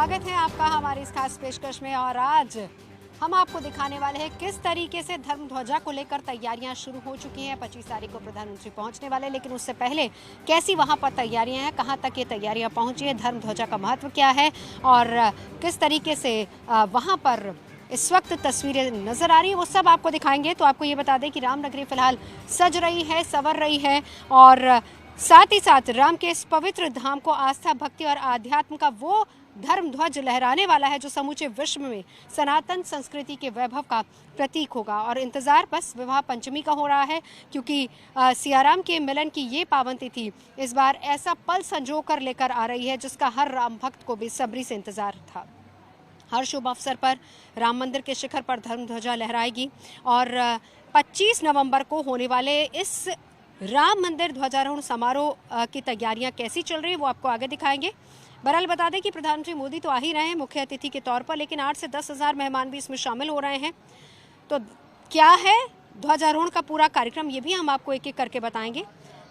स्वागत है आपका हमारी इस खास पेशकश में। और आज हम आपको दिखाने वाले हैं किस तरीके से धर्म ध्वजा को लेकर तैयारियां शुरू हो चुकी हैं। 25 तारीख को प्रधानमंत्री पहुंचने वाले, लेकिन उससे पहले कैसी वहां पर तैयारियां हैं, कहां तक ये तैयारियां पहुंची है, धर्म ध्वजा का महत्व क्या है और किस तरीके से वहां पर इस वक्त तस्वीरें नजर आ रही है, वो सब आपको दिखाएंगे। तो आपको ये बता दें कि रामनगरी फिलहाल सज रही है, संवर रही है और साथ ही साथ राम के इस पवित्र धाम को आस्था, भक्ति और आध्यात्म का वो धर्म ध्वज लहराने वाला है जो समूचे विश्व में सनातन संस्कृति के वैभव का प्रतीक होगा। और इंतजार बस विवाह पंचमी का हो रहा है, क्योंकि सियाराम के मिलन की ये पावन तिथि इस बार ऐसा पल संजो कर लेकर आ रही है जिसका हर राम भक्त को बेसब्री से इंतजार था। हर शुभ अवसर पर राम मंदिर के शिखर पर धर्म ध्वजा लहराएगी और 25 नवंबर को होने वाले इस राम मंदिर ध्वजारोहण समारोह की तैयारियां कैसी चल रही है वो आपको आगे दिखाएंगे। बहरहाल बता दें कि प्रधानमंत्री मोदी तो आ ही रहे हैं मुख्य अतिथि के तौर पर, लेकिन 8 से 10 हज़ार मेहमान भी इसमें शामिल हो रहे हैं। तो क्या है ध्वजारोहण का पूरा कार्यक्रम, ये भी हम आपको एक एक करके बताएंगे।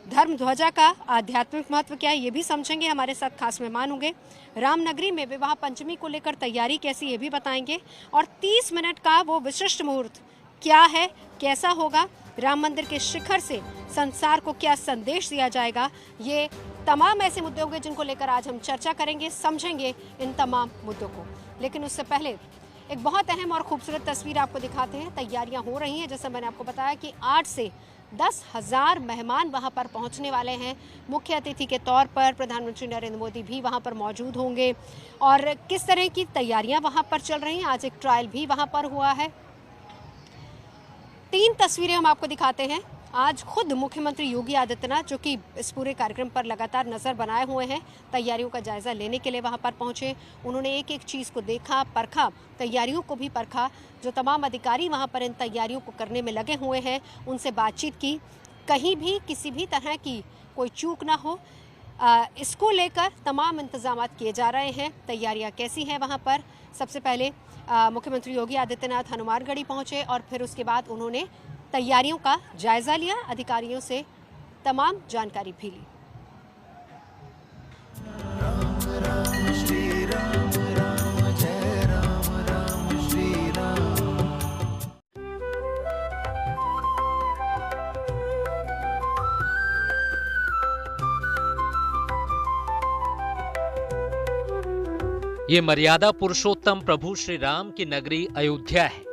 धर्म ध्वजा का आध्यात्मिक महत्व क्या है ये भी समझेंगे। हमारे साथ खास मेहमान होंगे। रामनगरी में विवाह पंचमी को लेकर तैयारी कैसी ये भी बताएंगे। और 30 मिनट का वो विशिष्ट मुहूर्त क्या है, कैसा होगा, राम मंदिर के शिखर से संसार को क्या संदेश दिया जाएगा, ये तमाम ऐसे मुद्दे होंगे जिनको लेकर आज हम चर्चा करेंगे, समझेंगे इन तमाम मुद्दों को। लेकिन उससे पहले एक बहुत अहम और खूबसूरत तस्वीर आपको दिखाते हैं। तैयारियां हो रही हैं, जैसा मैंने आपको बताया कि 8 से 10 हज़ार मेहमान वहां पर पहुंचने वाले हैं। मुख्य अतिथि के तौर पर प्रधानमंत्री नरेंद्र मोदी भी वहां पर मौजूद होंगे। और किस तरह की तैयारियां वहां पर चल रही हैं, आज एक ट्रायल भी वहां पर हुआ है। 3 तस्वीरें हम आपको दिखाते हैं। आज खुद मुख्यमंत्री योगी आदित्यनाथ, जो कि इस पूरे कार्यक्रम पर लगातार नजर बनाए हुए हैं, तैयारियों का जायजा लेने के लिए वहां पर पहुंचे। उन्होंने एक एक चीज को देखा, परखा, तैयारियों को भी परखा। जो तमाम अधिकारी वहां पर इन तैयारियों को करने में लगे हुए हैं उनसे बातचीत की। कहीं भी किसी भी तरह की कोई चूक ना हो, इसको लेकर तमाम इंतजाम किए जा रहे हैं। तैयारियां कैसी हैं वहां पर, सबसे पहले मुख्यमंत्री योगी आदित्यनाथ हनुमानगढ़ी पहुंचे और फिर उसके बाद उन्होंने तैयारियों का जायजा लिया, अधिकारियों से तमाम जानकारी भी ली। ये मर्यादा पुरुषोत्तम प्रभु श्री राम की नगरी अयोध्या है।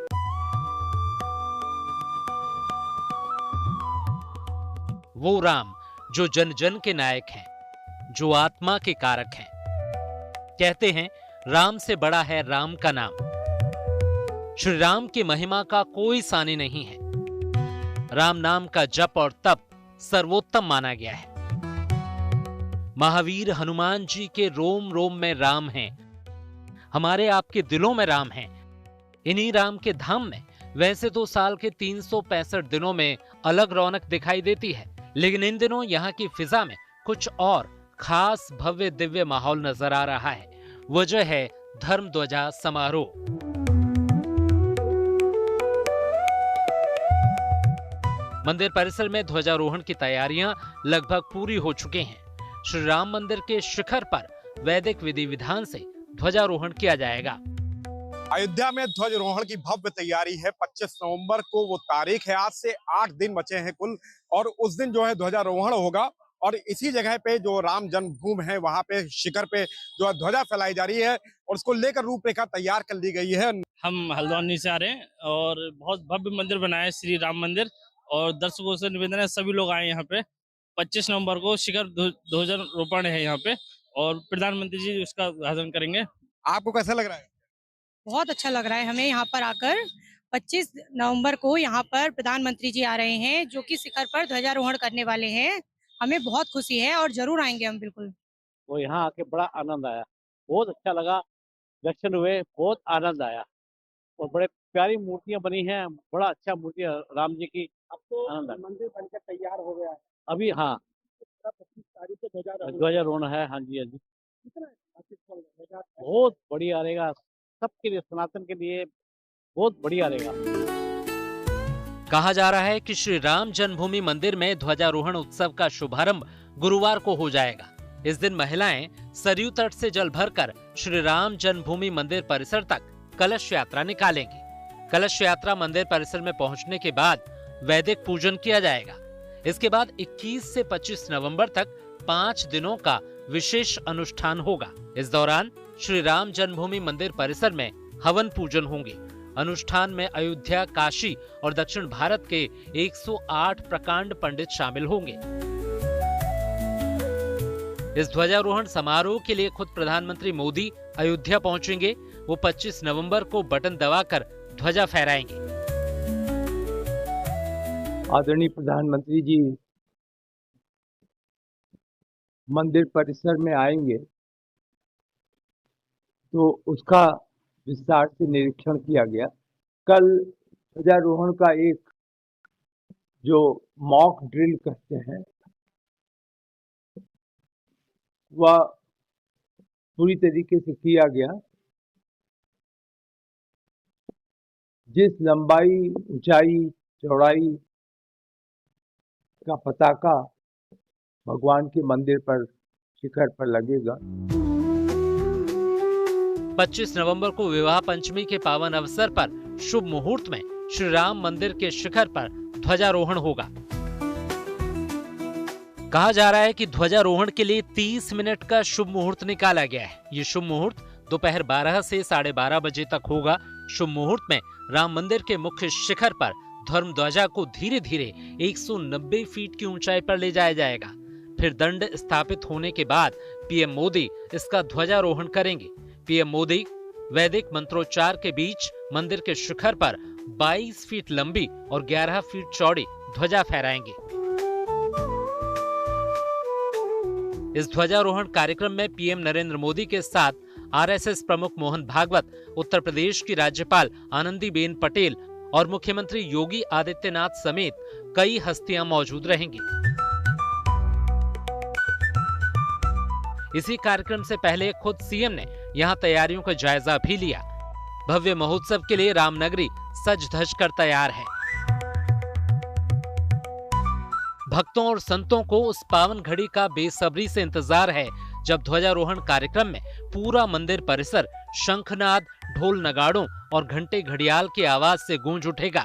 वो राम जो जन जन के नायक हैं, जो आत्मा के कारक हैं। कहते हैं राम से बड़ा है राम का नाम। श्री राम की महिमा का कोई सानी नहीं है। राम नाम का जप और तप सर्वोत्तम माना गया है। महावीर हनुमान जी के रोम रोम में राम हैं। हमारे आपके दिलों में राम हैं। इन्हीं राम के धाम में वैसे तो साल के 365 दिनों में अलग रौनक दिखाई देती है, लेकिन इन दिनों यहाँ की फिजा में कुछ और खास भव्य दिव्य माहौल नजर आ रहा है। वजह है धर्म ध्वजा समारोह। मंदिर परिसर में ध्वजारोहण की तैयारियां लगभग पूरी हो चुकी हैं। श्री राम मंदिर के शिखर पर वैदिक विधि विधान से ध्वजारोहण किया जाएगा। अयोध्या में ध्वजारोहण की भव्य तैयारी है। 25 नवंबर को वो तारीख है। आज से 8 दिन बचे हैं कुल, और उस दिन जो है ध्वजारोहण होगा। और इसी जगह पे जो राम जन्मभूमि है वहां पे शिखर पे जो ध्वजा फैलाई जा रही है और उसको लेकर रूपरेखा तैयार कर ली गई है। हम हल्द्वानी से आ रहे हैं और बहुत भव्य मंदिर बनाया है श्री राम मंदिर, और दर्शकों से निवेदन है सभी लोग आए यहाँ पे। 25 नवंबर को शिखर ध्वजारोपण है यहाँ पे और प्रधानमंत्री जी उसका उद्घाटन करेंगे। आपको कैसा लग रहा है? बहुत अच्छा लग रहा है हमें यहाँ पर आकर। 25 नवंबर को यहाँ पर प्रधानमंत्री जी आ रहे हैं जो कि शिखर पर ध्वजारोहण करने वाले हैं। हमें बहुत खुशी है और जरूर आएंगे हम बिल्कुल। वो यहाँ आके बड़ा आनंद आया, बहुत अच्छा लगा, दर्शन हुए, बहुत आनंद आया और बड़े प्यारी मूर्तियां बनी हैं। बड़ा अच्छा मूर्ति राम जी की। अब तो मंदिर बनकर तैयार हो गया है अभी। हाँ, 25 तारीख को ध्वजारोहण है। हाँ जी, हाँ जी, बहुत बढ़िया रहेगा सबके लिए, सनातन के लिए बहुत बढ़िया रहेगा। कहा जा रहा है कि श्री राम जन्मभूमि मंदिर में ध्वजारोहण उत्सव का शुभारंभ गुरुवार को हो जाएगा। इस दिन महिलाएं सरयू तट से जल भरकर श्री राम जन्मभूमि मंदिर परिसर तक कलश यात्रा निकालेंगी। कलश यात्रा मंदिर परिसर में पहुंचने के बाद वैदिक पूजन किया जाएगा। इसके बाद 21 से 25 नवंबर तक 5 दिनों का विशेष अनुष्ठान होगा। इस दौरान श्री राम जन्मभूमि मंदिर परिसर में हवन पूजन होंगे। अनुष्ठान में अयोध्या, काशी और दक्षिण भारत के 108 प्रकांड पंडित शामिल होंगे। इस ध्वजारोहण समारोह के लिए खुद प्रधानमंत्री मोदी अयोध्या पहुंचेंगे। वो 25 नवंबर को बटन दबाकर ध्वजा फहराएंगे। आदरणीय प्रधानमंत्री जी मंदिर परिसर में आएंगे तो उसका विस्तार से निरीक्षण किया गया। कल ध्वजारोहण का एक जो मॉक ड्रिल कहते हैं वह पूरी तरीके से किया गया। जिस लंबाई, ऊंचाई, चौड़ाई का पताका भगवान के मंदिर पर शिखर पर लगेगा। 25 नवंबर को विवाह पंचमी के पावन अवसर पर शुभ मुहूर्त में श्री राम मंदिर के शिखर पर ध्वजारोहण होगा। कहा जा रहा है कि ध्वजारोहण के लिए 30 मिनट का शुभ मुहूर्त निकाला गया है। ये शुभ मुहूर्त दोपहर 12 से 12:30 बजे तक होगा। शुभ मुहूर्त में राम मंदिर के मुख्य शिखर पर धर्म ध्वजा को धीरे धीरे 190 फीट की ऊंचाई पर ले जाया जाएगा। फिर दंड स्थापित होने के बाद पीएम मोदी इसका ध्वजारोहण करेंगे। पीएम मोदी वैदिक मंत्रोच्चार के बीच मंदिर के शिखर पर 22 फीट लंबी और 11 फीट चौड़ी ध्वजा फहराएंगे। इस ध्वजारोहण कार्यक्रम में पीएम नरेंद्र मोदी के साथ आरएसएस प्रमुख मोहन भागवत, उत्तर प्रदेश की राज्यपाल आनंदीबेन पटेल और मुख्यमंत्री योगी आदित्यनाथ समेत कई हस्तियां मौजूद रहेंगी। इसी कार्यक्रम से पहले खुद सीएम ने यहां तैयारियों का जायजा भी लिया। भव्य महोत्सव के लिए रामनगरी सज धज कर तैयार है। भक्तों और संतों को उस पावन घड़ी का बेसब्री से इंतजार है जब ध्वजारोहण कार्यक्रम में पूरा मंदिर परिसर शंखनाद, ढोल नगाड़ों और घंटे घड़ियाल की आवाज से गूंज उठेगा।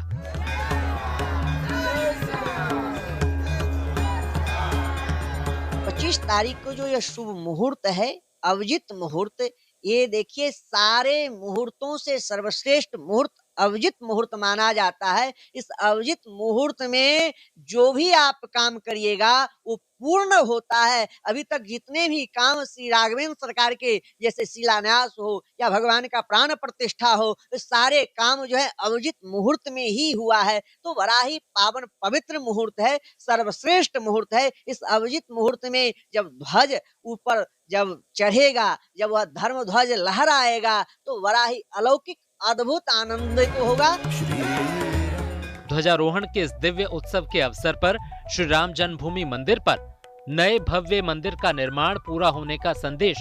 तारीख को जो यह शुभ मुहूर्त है, अविजित मुहूर्त, ये देखिए सारे मुहूर्तों से सर्वश्रेष्ठ मुहूर्त अविजित मुहूर्त माना जाता है। इस अविजित मुहूर्त में जो भी आप काम करिएगा वो पूर्ण होता है। अभी तक जितने भी काम श्री राघवेंद्र सरकार के जैसे शिलान्यास हो या भगवान का प्राण प्रतिष्ठा हो, सारे काम जो है अविजित मुहूर्त में ही हुआ है। तो बड़ा ही पावन पवित्र मुहूर्त है, सर्वश्रेष्ठ मुहूर्त है। इस अविजित मुहूर्त में जब ध्वज ऊपर जब चढ़ेगा, जब वह धर्म ध्वज लहराएगा तो बड़ा ही अलौकिक अद्भुत आनंदित होगा। ध्वजारोहण के इस दिव्य उत्सव के अवसर पर श्री राम जन्मभूमि मंदिर पर नए भव्य मंदिर का निर्माण पूरा होने का संदेश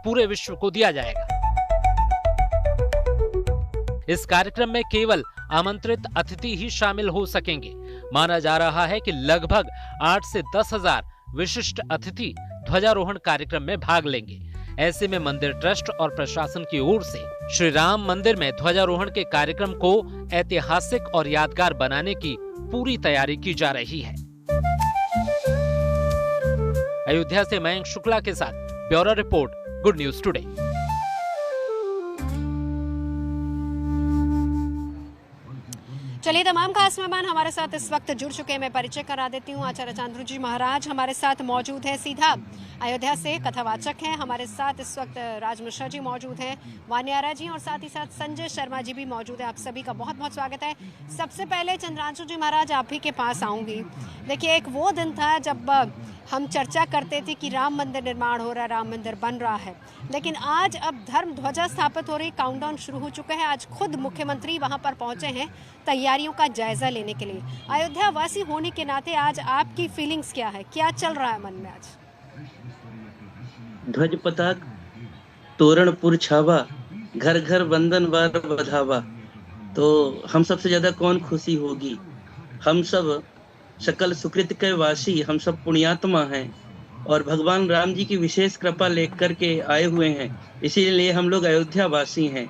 पूरे विश्व को दिया जाएगा। इस कार्यक्रम में केवल आमंत्रित अतिथि ही शामिल हो सकेंगे। माना जा रहा है कि लगभग 8 से 10 हजार विशिष्ट अतिथि ध्वजारोहण कार्यक्रम में भाग लेंगे। ऐसे में मंदिर ट्रस्ट और प्रशासन की ओर से श्री राम मंदिर में ध्वजारोहण के कार्यक्रम को ऐतिहासिक और यादगार बनाने की पूरी तैयारी की जा रही है। अयोध्या से मयंक शुक्ला के साथ bureau report, good news today. चलिए, तमाम खास मेहमान हमारे साथ इस वक्त जुड़ चुके हैं। मैं परिचय करा देती हूँ। आचार्य चांद्रू जी महाराज हमारे साथ मौजूद है, सीधा अयोध्या से कथावाचक हैं। हमारे साथ इस वक्त राज मिश्रा जी मौजूद हैं, वानियारा जी, और साथ ही साथ संजय शर्मा जी भी मौजूद है। आप सभी का बहुत बहुत स्वागत है। सबसे पहले चंद्रांशु जी महाराज, आप ही के पास आऊँगी। देखिए, एक वो दिन था जब हम चर्चा करते थे कि राम मंदिर निर्माण हो रहा है, राम मंदिर बन रहा है, लेकिन आज अब धर्म ध्वजा स्थापित हो रही, काउंटडाउन शुरू हो चुका है। आज खुद मुख्यमंत्री वहां पर पहुंचे हैं तैयारियों का जायजा लेने के लिए। अयोध्या वासी होने के नाते आज आपकी फीलिंग्स क्या है, क्या चल रहा है मन में आज? ध्वज पताक तोरणपुर छावा, घर घर बंधन वार बधावा। तो हम सबसे ज्यादा कौन खुशी होगी? हम सब सकल सुकृत के वासी, हम सब पुण्यात्मा हैं और भगवान राम जी की विशेष कृपा लेकर के आए हुए हैं, इसीलिए हम लोग अयोध्या वासी हैं।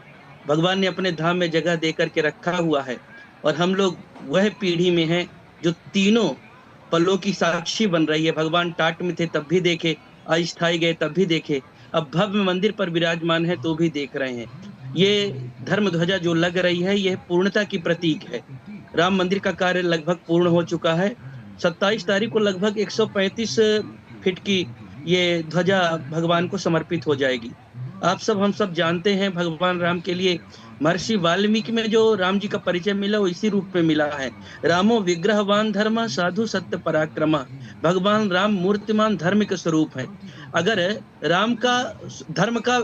भगवान ने अपने धाम में जगह दे करके रखा हुआ है और हम लोग वह पीढ़ी में हैं जो तीनों पलों की साक्षी बन रही है। भगवान टाट में थे तब भी देखे, अस्थाई गए तब भी देखे, अब भव्य मंदिर पर विराजमान है तो भी देख रहे हैं। ये धर्म ध्वजा जो लग रही है यह पूर्णता की प्रतीक है। राम मंदिर का कार्य लगभग पूर्ण हो चुका है। 27 तारीख को लगभग 135 फीट की ये ध्वजा भगवान को समर्पित हो जाएगी। आप सब हम सब जानते हैं भगवान राम के लिए महर्षि वाल्मीकि में जो राम जी का परिचय मिला वो इसी रूप में मिला है। रामो विग्रहवान धर्म साधु सत्य पराक्रमा। भगवान राम मूर्तिमान धर्म के स्वरूप है। अगर राम का धर्म का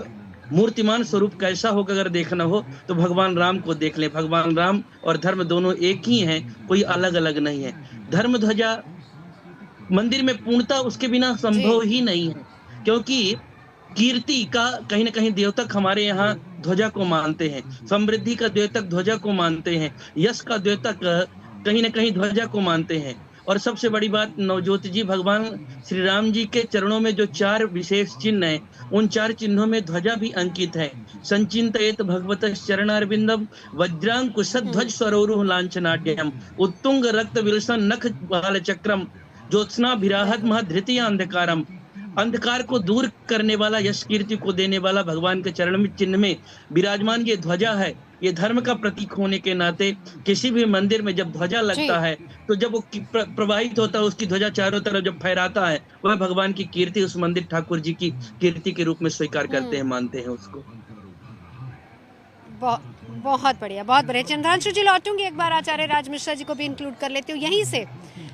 मूर्तिमान स्वरूप कैसा होगा अगर देखना हो तो भगवान राम को देख लें। भगवान राम और धर्म दोनों एक ही हैं, कोई अलग अलग नहीं है। धर्म ध्वजा मंदिर में पूर्णता उसके बिना संभव ही नहीं है, क्योंकि कीर्ति का कहीं न कहीं द्योतक हमारे यहाँ ध्वजा को मानते हैं, समृद्धि का द्योतक ध्वजा को मानते हैं, यश का द्योतक कहीं न कहीं ध्वजा को मानते हैं। और सबसे बड़ी बात नवज्योति जी, भगवान श्री राम जी के चरणों में जो 4 विशेष चिन्ह हैं, उन 4 चिन्हों में ध्वजा भी अंकित है। संचिंतयेत भगवत चरणारविंदम वज्रांकुशध्वज स्वरोरुह लांछनाट्यम उत्तुंग रक्त विलसन नख बाल चक्रम ज्योत्सना विराहत महधृति अंधकारम। अंधकार को दूर करने वाला, यश कीर्ति को देने वाला भगवान के चरण में चिन्ह में विराजमान ये ध्वजा है। ये धर्म का प्रतीक होने के नाते किसी भी मंदिर में जब ध्वजा लगता है तो जब वो प्रवाहित होता है, उसकी ध्वजा चारों तरफ जब फहराता है, वह भगवान की कीर्ति, उस मंदिर ठाकुर जी की कीर्ति के रूप में स्वीकार करते हैं, मानते हैं उसको। बहुत बढ़िया, बहुत बढ़िया। चंद्रांशु जी लौटूंगी, एक बार आचार्य राज मिश्रा जी को भी इंक्लूड कर लेती हूँ। यहीं से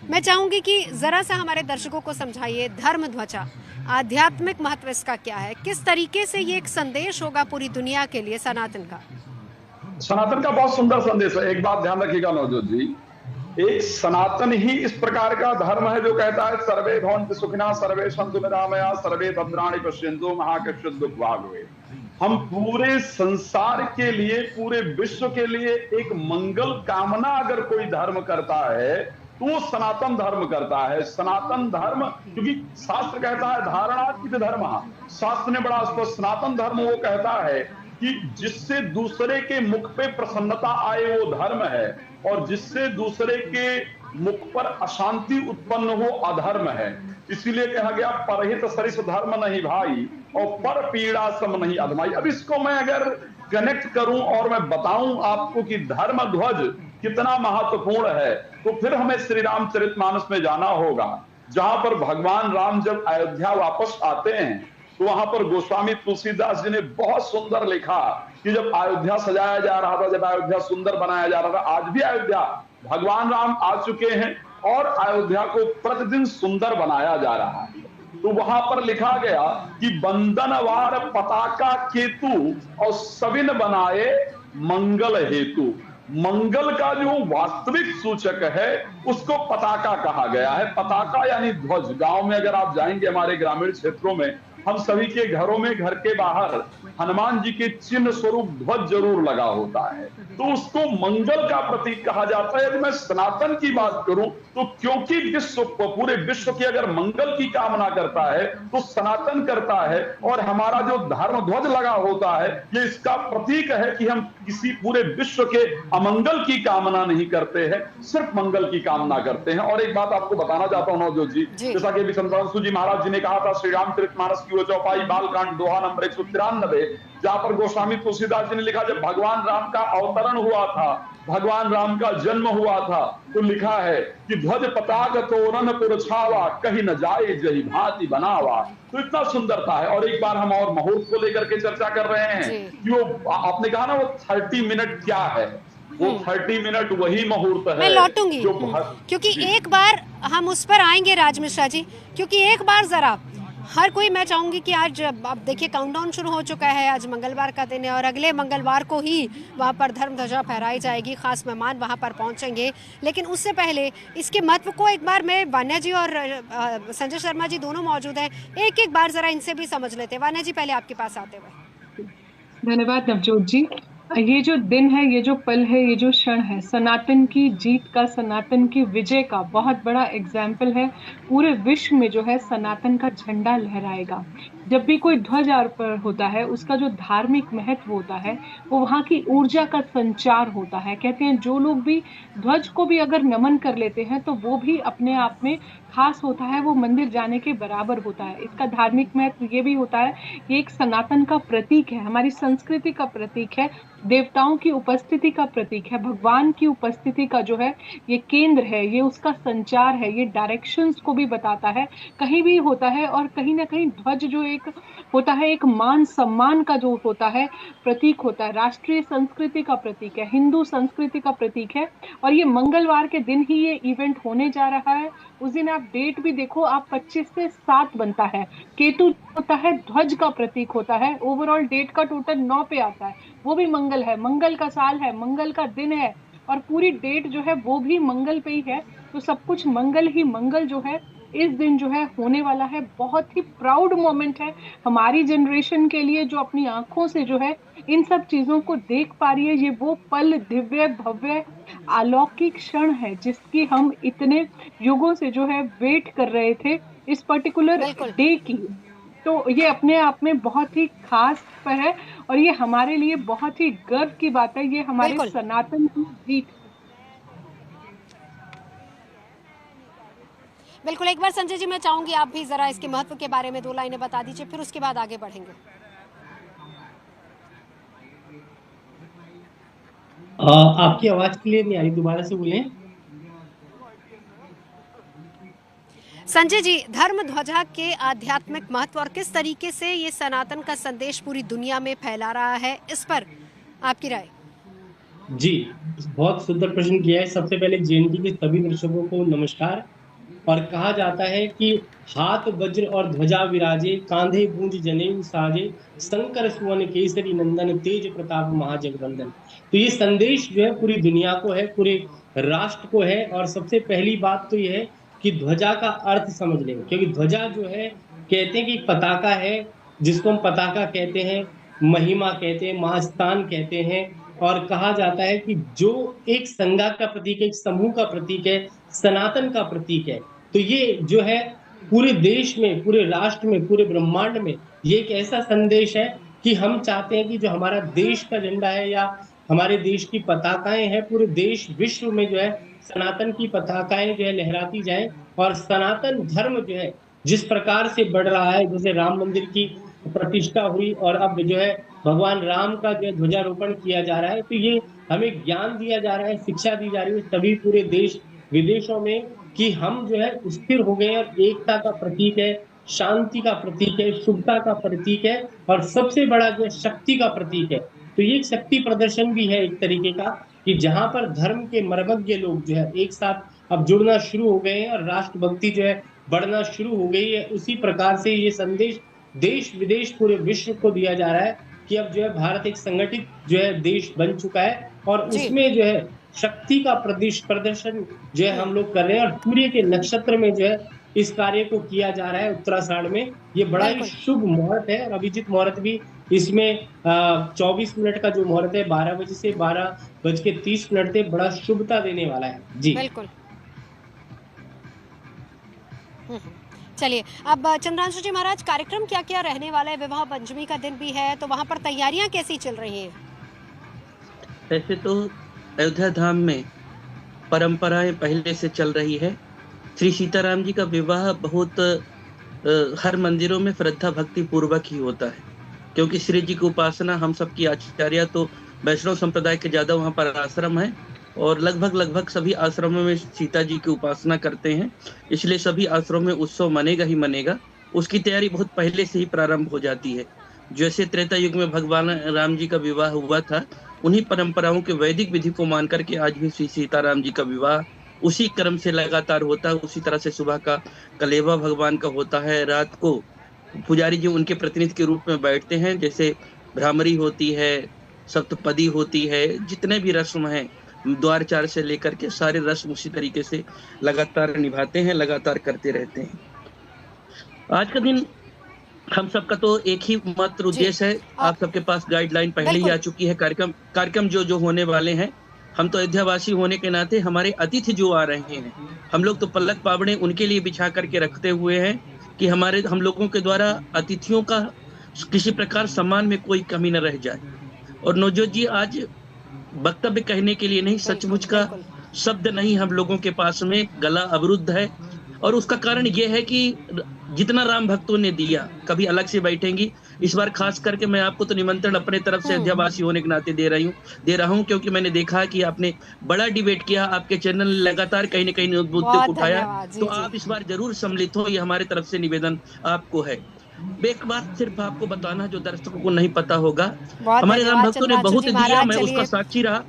मैं चाहूंगी कि जरा सा हमारे दर्शकों को समझाइए, धर्म ध्वजा आध्यात्मिक महत्व इसका क्या है, किस तरीके से ये एक संदेश होगा पूरी दुनिया के लिए सनातन का? सनातन का बहुत सुंदर संदेश है। एक बात ध्यान रखिएगा नवजोत जी, एक सनातन ही इस प्रकार का धर्म है जो कहता है सर्वे भवन्तु सुखिनः सर्वे सन्तु निरामया सर्वे भद्राणि पश्यन्तु मा कश्चित् दुःखभाग् भवेत्। हम पूरे संसार के लिए, पूरे विश्व के लिए एक मंगल कामना अगर कोई धर्म करता है तो वो सनातन धर्म करता है। सनातन धर्म, क्योंकि शास्त्र कहता है धारणात्मिक धर्म, शास्त्र ने बड़ा स्पष्ट, सनातन धर्म वो कहता है कि जिससे दूसरे के मुख पे प्रसन्नता आए वो धर्म है, और जिससे दूसरे के मुख पर अशांति उत्पन्न हो अधर्म है। इसीलिए कहा गया परहित सरिस धर्म नहीं भाई और पर पीड़ा सम नहीं अधमाई। अब इसको मैं अगर कनेक्ट करूं और मैं बताऊं आपको कि धर्म ध्वज कितना महत्वपूर्ण है, तो फिर हमें श्री रामचरितमानस में जाना होगा, जहां पर भगवान राम जब अयोध्या वापस आते हैं तो वहां पर गोस्वामी तुलसीदास जी ने बहुत सुंदर लिखा कि जब अयोध्या सजाया जा रहा था, जब अयोध्या सुंदर बनाया जा रहा था, आज भी अयोध्या भगवान राम आ चुके हैं और अयोध्या को प्रतिदिन सुंदर बनाया जा रहा है। तो वहां पर लिखा गया कि बंदनवार पताका केतु और सविन बनाए मंगल हेतु। मंगल का जो वास्तविक सूचक है उसको पताका कहा गया है। पताका यानी ध्वज। गांव में अगर आप जाएंगे, हमारे ग्रामीण क्षेत्रों में हम सभी के घरों में, घर के बाहर हनुमान जी के चिन्ह स्वरूप ध्वज जरूर लगा होता है, तो उसको मंगल का प्रतीक कहा जाता है। यदि मैं सनातन की बात करूं तो क्योंकि विश्व, पूरे विश्व की अगर मंगल की कामना करता है तो सनातन करता है, और हमारा जो धर्म ध्वज लगा होता है ये इसका प्रतीक है कि हम किसी पूरे विश्व के अमंगल की कामना नहीं करते हैं, सिर्फ मंगल की कामना करते हैं। और एक बात आपको बताना चाहता हूं नवजोत जी, जैसा कि चंद्रांशु जी महाराज जी ने कहा था, श्री रामचरितमानस की चौपाई बालकांड दोहा नंबर 193, जहां पर गोस्वामी तुलसीदास जी ने लिखा जब भगवान राम का अवतरण हुआ था, भगवान राम का जन्म हुआ था, तो लिखा है कि ध्वज पताक तोरण पुरछावा कहीं न जाए जही भांति बनावा। तो इतना सुंदरता है। और एक बार हम और मुहूर्त को लेकर के चर्चा कर रहे हैं कि वो आपने कहा ना वो 30 मिनट क्या है, वो 30 मिनट वही मुहूर्त है। मैं लौटूंगी क्योंकि एक बार हम उस पर आएंगे राज मिश्रा जी, क्योंकि एक बार जरा हर कोई, मैं चाहूंगी कि आज अब देखिए काउंटडाउन शुरू हो चुका है, आज मंगलवार का दिन है और अगले मंगलवार को ही वहाँ पर धर्म ध्वजा फहराई जाएगी, खास मेहमान वहाँ पर पहुँचेंगे। लेकिन उससे पहले इसके महत्व को एक बार मैं, वान्या जी और संजय शर्मा जी दोनों मौजूद हैं, एक एक बार जरा इनसे भी समझ लेते हैं। वान्या जी पहले आपके पास आते हुए। धन्यवाद नवजोत जी। ये जो दिन है, ये जो पल है, ये जो क्षण है, सनातन की जीत का, सनातन की विजय का बहुत बड़ा एग्जाम्पल है। पूरे विश्व में जो है सनातन का झंडा लहराएगा। जब भी कोई ध्वज अर्पण होता है, उसका जो धार्मिक महत्व होता है वो वहाँ की ऊर्जा का संचार होता है। कहते हैं जो लोग भी ध्वज को भी अगर नमन कर लेते हैं तो वो भी अपने आप में खास होता है, वो मंदिर जाने के बराबर होता है। इसका धार्मिक महत्व ये भी होता है, ये एक सनातन का प्रतीक है, हमारी संस्कृति का प्रतीक है, देवताओं की उपस्थिति का प्रतीक है, भगवान की उपस्थिति का जो है ये केंद्र है, ये उसका संचार है, ये डायरेक्शंस को भी बताता है, कहीं भी होता है। और कहीं ना कहीं ध्वज जो एक होता है, एक मान सम्मान का जो होता है प्रतीक होता है, राष्ट्रीय संस्कृति का प्रतीक है, हिंदू संस्कृति का प्रतीक है। और ये मंगलवार के दिन ही ये इवेंट होने जा रहा है। उस दिन आप डेट भी देखो, आप 25 से 7 बनता है। केतु होता है ध्वज का प्रतीक होता है, ओवरऑल डेट का टोटल 9 पे आता है, वो भी मंगल है, मंगल का साल है, मंगल का दिन है, और पूरी डेट जो है वो भी मंगल पे ही है। तो सब कुछ मंगल ही मंगल जो है इस दिन जो है होने वाला है। बहुत ही प्राउड मोमेंट है हमारी जनरेशन के लिए, जो अपनी आंखों से जो है इन सब चीजों को देख पा रही है। ये वो पल, दिव्य भव्य अलौकिक क्षण है जिसकी हम इतने युगों से जो है वेट कर रहे थे, इस पर्टिकुलर डे की। तो ये अपने आप में बहुत ही खास है और ये हमारे लिए बहुत ही गर्व की बात है। ये हमारे सनातन की जीत। बिल्कुल, एक बार संजय जी मैं चाहूंगी आप भी जरा इसके महत्व के बारे में 2 लाइनें बता दीजिए, फिर उसके बाद आगे बढ़ेंगे। आपकी आवाज क्लियर नहीं आ रही, दोबारा से बोलें। संजय जी, धर्म ध्वजा के आध्यात्मिक महत्व और किस तरीके से ये सनातन का संदेश पूरी दुनिया में फैला रहा है, इस पर आपकी राय। जी, बहुत सुंदर प्रश्न किया है। सबसे पहले जेएनटी के सभी दर्शकों को नमस्कार। और कहा जाता है कि हाथ वज्र और ध्वजा विराजे, कांधे गूंज जनेऊ साजे, शंकर सुवन केसरी नंदन, तेज प्रताप महाजगवंदन। तो ये संदेश जो है पूरी दुनिया को है, पूरे राष्ट्र को है। और सबसे पहली बात तो ये है कि ध्वजा का अर्थ समझ लें, क्योंकि ध्वजा जो है कहते हैं कि पताका है, जिसको हम पताका कहते हैं, महिमा कहते हैं, महास्थान कहते हैं। और कहा जाता है कि जो एक संघा का प्रतीक है, एक समूह का प्रतीक है, सनातन का प्रतीक है। तो ये जो है पूरे देश में, पूरे राष्ट्र में, पूरे ब्रह्मांड में ये एक ऐसा संदेश है कि हम चाहते हैं कि जो हमारा देश का झंडा है या हमारे देश की पताकाएं हैं, पूरे देश विश्व में जो है सनातन की पताकाएं जो है लहराती जाएं। और सनातन धर्म जो है जिस प्रकार से बढ़ रहा है, जैसे राम मंदिर की प्रतिष्ठा हुई और अब जो है भगवान राम का जो है ध्वजारोपण किया जा रहा है, तो ये हमें ज्ञान दिया जा रहा है, शिक्षा दी जा रही है सभी पूरे देश विदेशों में कि हम जो है स्थिर हो गए और एकता का प्रतीक है, शांति का प्रतीक है, शुभता का प्रतीक है और सबसे बड़ा जो है शक्ति का प्रतीक है। तो ये एक शक्ति प्रदर्शन भी है एक तरीके का, कि जहां पर धर्म के मर्मज्ञ लोग जो है एक साथ अब जुड़ना शुरू हो गए हैं और राष्ट्रभक्ति जो है बढ़ना शुरू हो गई है। उसी प्रकार से ये संदेश देश विदेश पूरे विश्व को दिया जा रहा है कि अब जो है भारत एक संगठित जो है देश बन चुका है और उसमें जो है शक्ति का प्रदर्शन जो है हम लोग कर रहे हैं। और सूर्य के नक्षत्र में जो है इस कार्य को किया जा रहा है उत्तराषाढ़ में। ये बड़ा ही शुभ मुहूर्त है और अभिजीत मुहूर्त भी इसमें 24 मिनट का जो मुहूर्त है 12 बजे से 12:30 तक बड़ा शुभता देने वाला है। जी बिल्कुल। चलिए, अब चंद्रांशु जी महाराज, कार्यक्रम क्या क्या रहने वाला है? विवाह पंचमी का दिन भी है, तो वहाँ पर तैयारियां कैसी चल रही हैं? वैसे तो अयोध्या धाम में परंपराएं पहले से चल रही है। श्री सीताराम जी का विवाह बहुत हर मंदिरों में श्रद्धा भक्ति पूर्वक ही होता है, क्योंकि श्री जी की उपासना हम सबकी आचार्य तो वैष्णव संप्रदाय के ज्यादा वहाँ पर आश्रम है और लगभग सभी आश्रमों में सीता जी की उपासना करते हैं, इसलिए सभी आश्रमों में उत्सव मनेगा ही मनेगा। उसकी तैयारी बहुत पहले से ही प्रारंभ हो जाती है। जैसे त्रेता युग में भगवान राम जी का विवाह हुआ था, उन्हीं परंपराओं के वैदिक विधि को मान करके आज भी श्री सीताराम जी का विवाह उसी क्रम से लगातार होता है। उसी तरह से सुबह का कलेवा भगवान का होता है, रात को पुजारी जी उनके प्रतिनिधि के रूप में बैठते हैं, जैसे भ्रामरी होती है, सप्तपदी होती है, जितने भी रस्म हैं द्वारचार से लेकर के सारे रस्म उसी तरीके से लगातार निभाते हैं, लगातार करते रहते हैं। आज का दिन हम सबका तो एक ही मात्र उद्देश्य है। आप सबके पास गाइडलाइन पहले ही आ चुकी है। कार्यक्रम जो होने वाले हैं, हम तो अयोध्यावासी होने के नाते हमारे अतिथि जो आ रहे हैं, हम लोग तो पलक पावड़े उनके लिए बिछा करके रखते हुए हैं कि हम लोगों के द्वारा अतिथियों का किसी प्रकार सम्मान में कोई कमी न रह जाए। और नवजोत जी, आज वक्तव्य कहने के लिए नहीं, सचमुच का शब्द नहीं हम लोगों के पास में, गला अवरुद्ध है। और उसका कारण यह है कि जितना राम भक्तों ने दिया, कभी अलग से बैठेंगी। इस बार खास करके मैं आपको तो निमंत्रण अपने तरफ से अयोध्यावासी होने के नाते दे रहा हूं, क्योंकि मैंने देखा कि आपने बड़ा डिबेट किया, आपके चैनल ने लगातार कहीं न कहीं मुद्दे को उठाया, तो आप इस बार जरूर सम्मिलित हो, ये हमारे तरफ से निवेदन आपको है। एक बात सिर्फ आपको बताना जो दर्शकों को नहीं पता होगा, हमारे राम भक्तों ने बहुत दिया, मैं उसका साक्षी रहा।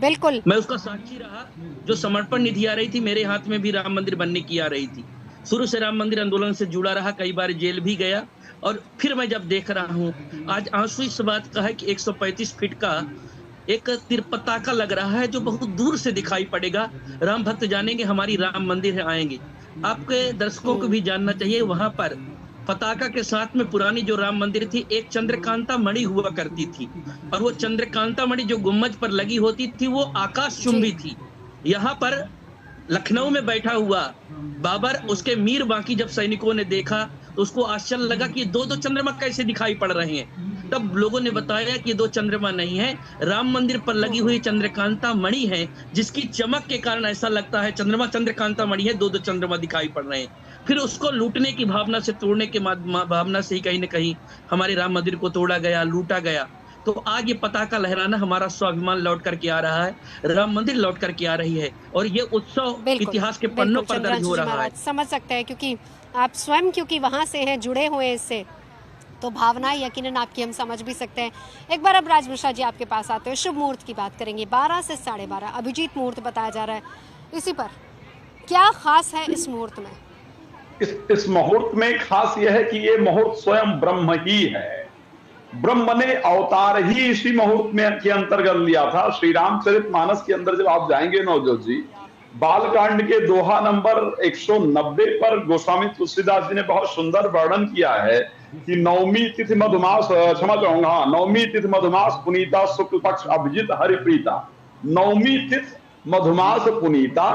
बिल्कुल, मैं उसका साक्षी रहा। जो समर्पण निधि आ रही थी, मेरे हाथ में भी राम मंदिर बनने की आ रही थी। शुरू से राम मंदिर आंदोलन से जुड़ा रहा, कई बार जेल भी गया। और फिर मैं जब देख रहा हूँ, आज आंसू इस बात का है कि 135 फीट का एक पताका लग रहा है, जो बहुत दूर से दिखाई पड़ेगा। राम भक्त जानेंगे हमारी राम मंदिर है, आएंगे। आपके दर्शकों को भी जानना चाहिए, वहां पर पताका के साथ में पुरानी जो राम मंदिर थी, एक चंद्रकांता मणि हुआ करती थी, और वो चंद्रकांता मणि जो गुम्बज पर लगी होती थी, वो आकाश चुंबी थी। यहाँ पर लखनऊ में बैठा हुआ बाबर, उसके मीर बाकी जब सैनिकों ने देखा तो उसको आश्चर्य लगा कि दो चंद्रमा कैसे दिखाई पड़ रहे हैं। तब लोगों ने बताया कि 2 चंद्रमा नहीं है, राम मंदिर पर लगी हुई चंद्रकांता मणि है, जिसकी चमक के कारण ऐसा लगता है चंद्रकांता मणि है, 2 चंद्रमा दिखाई पड़ रहे हैं। फिर उसको लूटने की भावना से, तोड़ने की भावना से ही कहीं न कहीं हमारे राम मंदिर को तोड़ा गया, लूटा गया। तो आज ये पताका लहराना हमारा स्वाभिमान लौट करके आ रहा है, राम मंदिर लौट करके आ रही है, और ये उत्सव इतिहास के पन्नों पर दर्ज हो रहा है। समझ सकते हैं, क्योंकि आप स्वयं वहां से हैं, जुड़े हुए हैं इससे, तो भावनाएं यकीनन आपकी हम समझ भी सकते हैं। एक बार अब राज मिश्रा जी आपके पास आते हुए शुभ मुहूर्त की बात करेंगे। 12 से 12:30 अभिजीत मुहूर्त बताया जा रहा है, इसी पर क्या खास है इस मुहूर्त में? इस मुहूर्त में खास यह है कि ये मुहूर्त स्वयं ब्रह्म ही है। ब्रह्म ने अवतार ही इसी मुहूर्त में के अंतर्गत लिया था। श्री रामचरितमानस के अंदर जब आप जाएंगे नवजोत जी, बालकांड के दोहा नंबर 190 पर गोस्वामी तुलसीदास जी ने बहुत सुंदर वर्णन किया है कि नवमी तिथि मधुमास, क्षमा चाहूंगा, नवमी तिथि मधुमास पुनीता शुक्ल पक्ष अभिजित हरिप्रीता। नवमी तिथि मधुमास पुनीता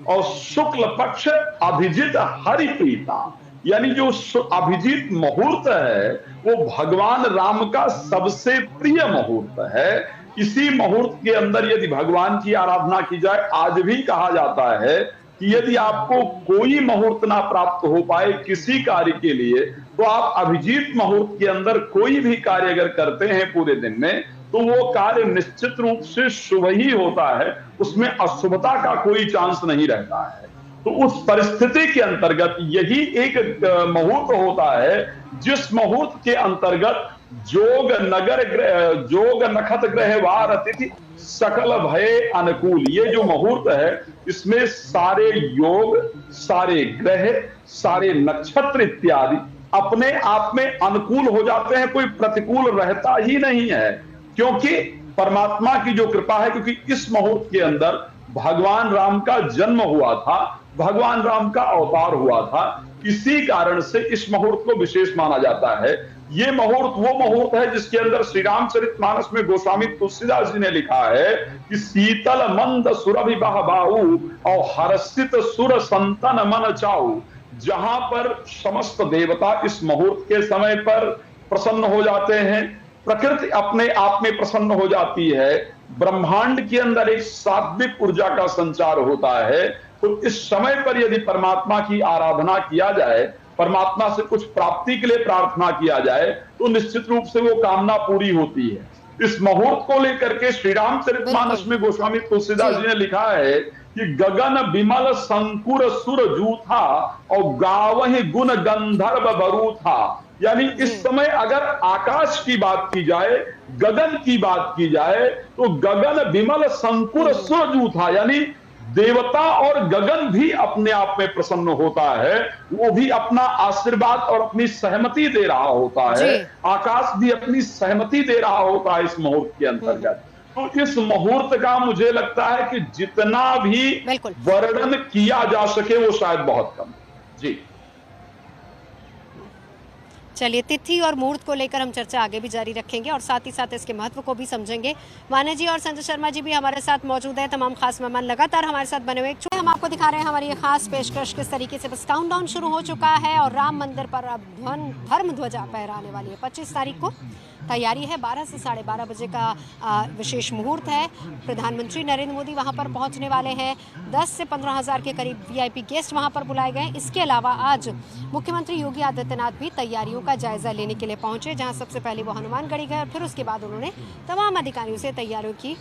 और शुक्ल पक्ष अभिजित हरिप्रीता, यानी जो अभिजीत मुहूर्त है वो भगवान राम का सबसे प्रिय मुहूर्त है। इसी मुहूर्त के अंदर यदि भगवान की आराधना की जाए, आज भी कहा जाता है कि यदि आपको कोई मुहूर्त ना प्राप्त हो पाए किसी कार्य के लिए, तो आप अभिजीत मुहूर्त के अंदर कोई भी कार्य अगर करते हैं पूरे दिन में, तो वो कार्य निश्चित रूप से शुभ ही होता है, उसमें अशुभता का कोई चांस नहीं रहता है। तो उस परिस्थिति के अंतर्गत यही एक मुहूर्त होता है जिस मुहूर्त के अंतर्गत जोग नखत ग्रह वार अतिथि सकल भय अनुकूल, ये जो मुहूर्त है इसमें सारे योग, सारे ग्रह, सारे नक्षत्र इत्यादि अपने आप में अनुकूल हो जाते हैं, कोई प्रतिकूल रहता ही नहीं है, क्योंकि परमात्मा की जो कृपा है। क्योंकि इस मुहूर्त के अंदर भगवान राम का जन्म हुआ था, भगवान राम का अवतार हुआ था, इसी कारण से इस मुहूर्त को विशेष माना जाता है। ये मुहूर्त वो मुहूर्त है जिसके अंदर श्री रामचरितमानस में गोस्वामी तुलसीदास जी ने लिखा है कि शीतल मंद सुरभि बहबाऊ और हर्षित सुर संतन मन चाऊ, जहां पर समस्त देवता इस मुहूर्त के समय पर प्रसन्न हो जाते हैं, प्रकृति अपने आप में प्रसन्न हो जाती है, ब्रह्मांड के अंदर एक सात्विक ऊर्जा का संचार होता है। तो इस समय पर यदि परमात्मा की आराधना किया जाए, परमात्मा से कुछ प्राप्ति के लिए प्रार्थना किया जाए, तो निश्चित रूप से वो कामना पूरी होती है। इस मुहूर्त को लेकर के श्री रामचरितमानस में गोस्वामी तुलसीदास जी ने लिखा है कि गगन विमल संकुर सुर जूथा और गावहि गुण गंधर्व बरू था। यानी इस समय अगर आकाश की बात की जाए, गगन की बात की जाए, तो गगन विमल संकुर सुर जूथा, यानी देवता और गगन भी अपने आप में प्रसन्न होता है, वो भी अपना आशीर्वाद और अपनी सहमति दे रहा होता है, आकाश भी अपनी सहमति दे रहा होता है इस मुहूर्त के अंतर्गत। तो इस मुहूर्त का मुझे लगता है कि जितना भी वर्णन किया जा सके वो शायद बहुत कम। जी चलिए, तिथि और मुहूर्त को लेकर हम चर्चा आगे भी जारी रखेंगे और साथ ही साथ इसके महत्व को भी समझेंगे। वाने जी और संजय शर्मा जी भी हमारे साथ मौजूद है। तमाम खास मेहमान लगातार हमारे साथ बने हुए। हम आपको दिखा रहे हैं हमारी ये खास पेशकश किस तरीके से बस काउंटडाउन शुरू हो चुका है और राम मंदिर पर अब धर्म ध्वजा फहराने वाली है। 25 तारीख को तैयारी है। 12 से 12:30 बजे का विशेष मुहूर्त है। प्रधानमंत्री नरेंद्र मोदी वहां पर पहुंचने वाले हैं। 10 से 15 हज़ार के करीब वीआईपी गेस्ट वहां पर बुलाए गए। इसके अलावा आज मुख्यमंत्री योगी आदित्यनाथ भी तैयारियों का जायजा लेने के लिए पहुंचे, जहां सबसे पहले वो हनुमानगढ़ी गए और फिर उसके बाद उन्होंने तमाम अधिकारियों से तैयारियों की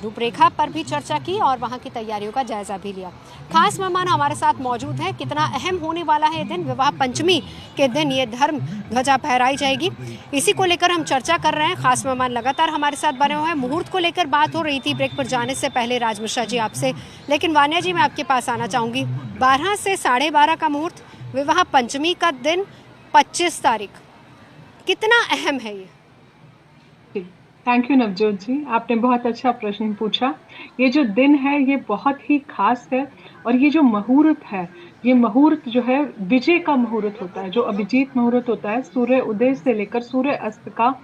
रूपरेखा पर भी चर्चा की और वहां की तैयारियों का जायजा भी लिया। खास मेहमान हमारे साथ मौजूद हैं। कितना अहम होने वाला है ये दिन, विवाह पंचमी के दिन ये धर्म ध्वजा फहराई जाएगी, इसी को लेकर हम चर्चा कर रहे हैं। खास मेहमान लगातार हमारे साथ बने हुए हैं। मुहूर्त को लेकर बात हो रही थी ब्रेक पर जाने से पहले राज मिश्रा जी आपसे, लेकिन वानिया जी मैं आपके पास आना चाहूंगी। 12 से 12:30 का मुहूर्त, विवाह पंचमी का दिन 25 तारीख, कितना अहम है ये? थैंक यू नवजोत जी, आपने बहुत अच्छा प्रश्न पूछा। ये जो दिन है ये बहुत ही खास है और ये जो मुहूर्त है, ये मुहूर्त जो है विजय का मुहूर्त होता है, जो अभिजीत मुहूर्त होता है। सूर्य उदय से लेकर सूर्य अस्त का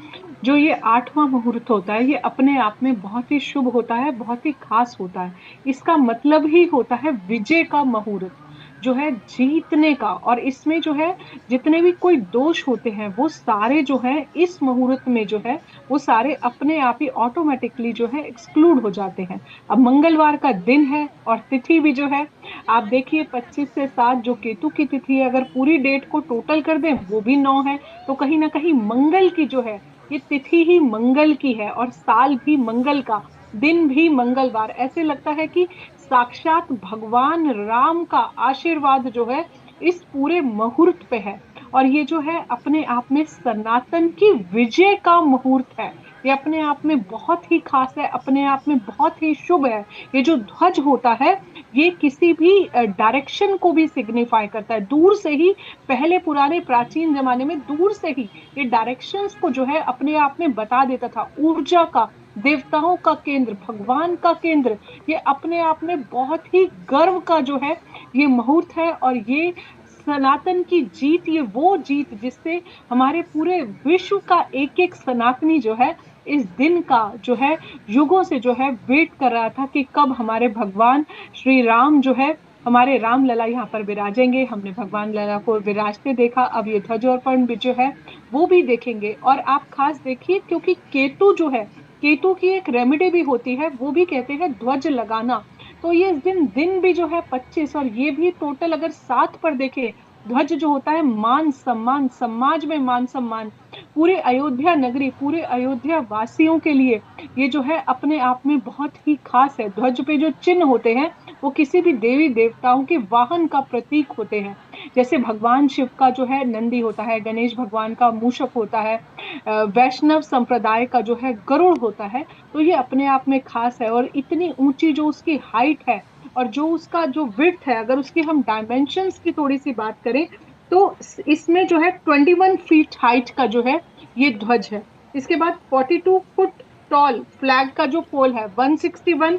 जो ये 8वां मुहूर्त होता है, ये अपने आप में बहुत ही शुभ होता है, बहुत ही खास होता है। इसका मतलब ही होता है विजय का मुहूर्त, जो है जीतने का। और इसमें जो है जितने भी कोई दोष होते हैं वो सारे जो है इस मुहूर्त में जो है वो सारे अपने आप ही ऑटोमेटिकली जो है एक्सक्लूड हो जाते हैं। अब मंगलवार का दिन है और तिथि भी जो है आप देखिए 25 से 7 जो केतु की तिथि है, अगर पूरी डेट को टोटल कर दें वो भी 9 है, तो कहीं ना कहीं मंगल की जो है ये तिथि ही मंगल की है और साल भी मंगल का, दिन भी मंगलवार। ऐसे लगता है कि साक्षात भगवान राम का आशीर्वाद जो है इस पूरे मुहूर्त पे है। और ये जो है अपने आप में सनातन की विजय का मुहूर्त है। ये अपने आप में बहुत ही खास है, अपने आप में बहुत ही शुभ है। ये जो ध्वज होता है ये किसी भी डायरेक्शन को भी सिग्निफाई करता है। दूर से ही, पहले पुराने प्राचीन जमाने में दूर से ही ये डायरेक्शंस को जो है अपने आप में बता देता था। ऊर्जा का, देवताओं का केंद्र, भगवान का केंद्र, ये अपने आप में बहुत ही गर्व का जो है ये मुहूर्त है। और ये सनातन की जीत, ये वो जीत जिससे हमारे पूरे विश्व का एक एक सनातनी जो है इस दिन का जो है युगों से जो है वेट कर रहा था कि कब हमारे भगवान श्री राम जो है, हमारे राम लला यहाँ पर विराजेंगे। हमने भगवान लला को विराजते देखा, अब ये ध्वजारोहण भी जो है वो भी देखेंगे। और आप खास देखिए क्योंकि केतु जो है, केतु की एक रेमेडी भी होती है, वो भी कहते हैं ध्वज लगाना। तो ये दिन भी जो है 25 और ये भी टोटल अगर 7 पर देखें, ध्वज जो होता है मान सम्मान, समाज में मान सम्मान, पूरे अयोध्या नगरी, पूरे अयोध्या वासियों के लिए ये जो है अपने आप में बहुत ही खास है। ध्वज पे जो चिन्ह होते हैं वो किसी भी देवी देवताओं के वाहन का प्रतीक होते हैं। जैसे भगवान शिव का जो है नंदी होता है, गणेश भगवान का मूषक होता है, वैष्णव संप्रदाय का जो है गरुड़ होता है। तो ये अपने आप में खास है। और इतनी ऊंची जो उसकी हाइट है और जो उसका जो विड्थ है, अगर उसकी हम डायमेंशंस की थोड़ी सी बात करें तो इसमें जो है 21 फीट हाइट का जो है ये ध्वज है। इसके बाद 42 फुट टॉल फ्लैग का जो पोल है, 161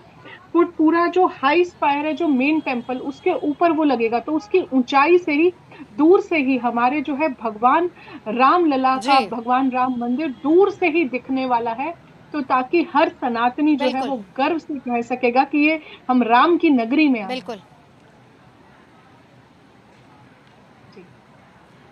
फुट पूरा जो हाई स्पायर है, जो मेन टेम्पल उसके ऊपर वो लगेगा। तो उसकी ऊंचाई से ही, दूर से ही हमारे जो है भगवान राम लला का, भगवान राम मंदिर दूर से ही दिखने वाला है। तो ताकि हर सनातनी जो है वो गर्व से कह सकेगा कि ये हम राम की नगरी में आए। बिल्कुल।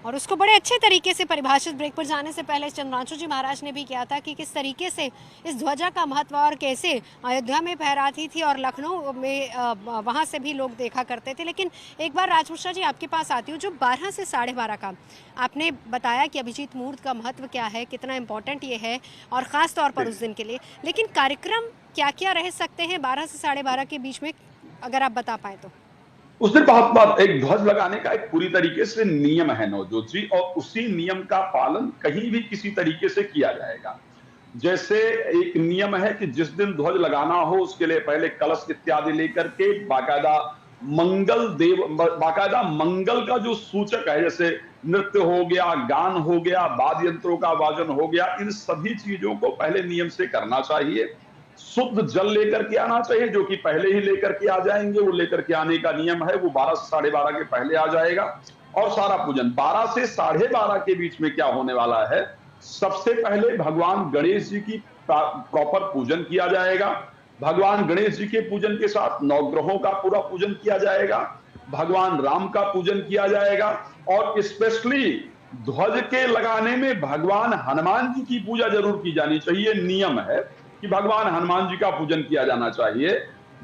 और उसको बड़े अच्छे तरीके से परिभाषित ब्रेक पर जाने से पहले चंद्रांशु जी महाराज ने भी किया था कि किस तरीके से इस ध्वजा का महत्व और कैसे अयोध्या में फहराती थी और लखनऊ में वहाँ से भी लोग देखा करते थे। लेकिन एक बार राज मिश्रा जी आपके पास आती हूँ, जो 12 से 12:30 का आपने बताया कि अभिजीत मुहूर्त का महत्व क्या है, कितना इम्पोर्टेंट ये है और ख़ास तौर पर उस दिन के लिए, लेकिन कार्यक्रम क्या क्या रह सकते हैं 12 से 12:30 के बीच में, अगर आप बता पाए तो? उस दिन बहुत एक ध्वज लगाने का एक पूरी तरीके से नियम है नवजोत जी, और उसी नियम का पालन कहीं भी किसी तरीके से किया जाएगा। जैसे एक नियम है कि जिस दिन ध्वज लगाना हो उसके लिए पहले कलश इत्यादि लेकर के बाकायदा मंगल का जो सूचक है, जैसे नृत्य हो गया, गान हो गया, वाद्य यंत्रों का वादन हो गया, इन सभी चीजों को पहले नियम से करना चाहिए। शुद्ध जल लेकर के आना चाहिए, जो कि पहले ही लेकर के आ जाएंगे, वो लेकर के आने का नियम है, वो 12 से 12:30 के पहले आ जाएगा। और सारा पूजन 12 से 12:30 के बीच में क्या होने वाला है, सबसे पहले भगवान गणेश जी की प्रॉपर पूजन किया जाएगा। भगवान गणेश जी के पूजन के साथ नवग्रहों का पूरा पूजन किया जाएगा, भगवान राम का पूजन किया जाएगा और स्पेशली ध्वज के लगाने में भगवान हनुमान जी की पूजा जरूर की जानी चाहिए। नियम है कि भगवान हनुमान जी का पूजन किया जाना चाहिए।